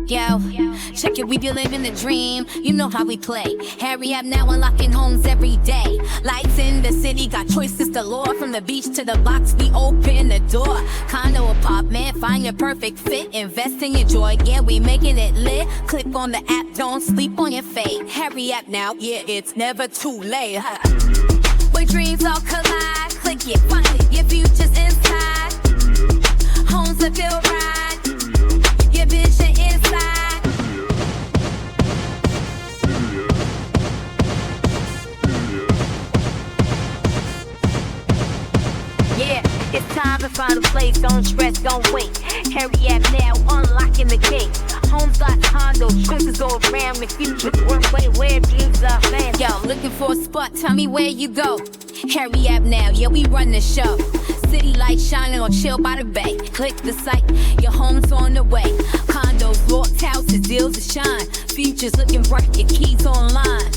Yo, check it, we be living the dream. You know how we play. Hurry up now, unlocking homes every day. Lights in the city, got choices galore. From the beach to the box, we open the door. Condo, apartment, find your perfect fit. Invest in your joy, yeah, we making it lit. Click on the app, don't sleep on your fate. Hurry up now, yeah, it's never too late. Where dreams all collide, click it, find it, your future's inside. Homes that feel right, your vision inside. Yeah, it's time to find a place, don't stress, don't wait. Hurry up now, unlocking the gate. Homes got condos, choices all around. The future work where dreams are found. Yo, looking for a spot, tell me where you go. Hurry up now, yeah, we run the show. City lights shining or chill by the bay. Click the site, your home's on the way. Condos, loft houses, deals to shine. Futures looking bright, your keys online.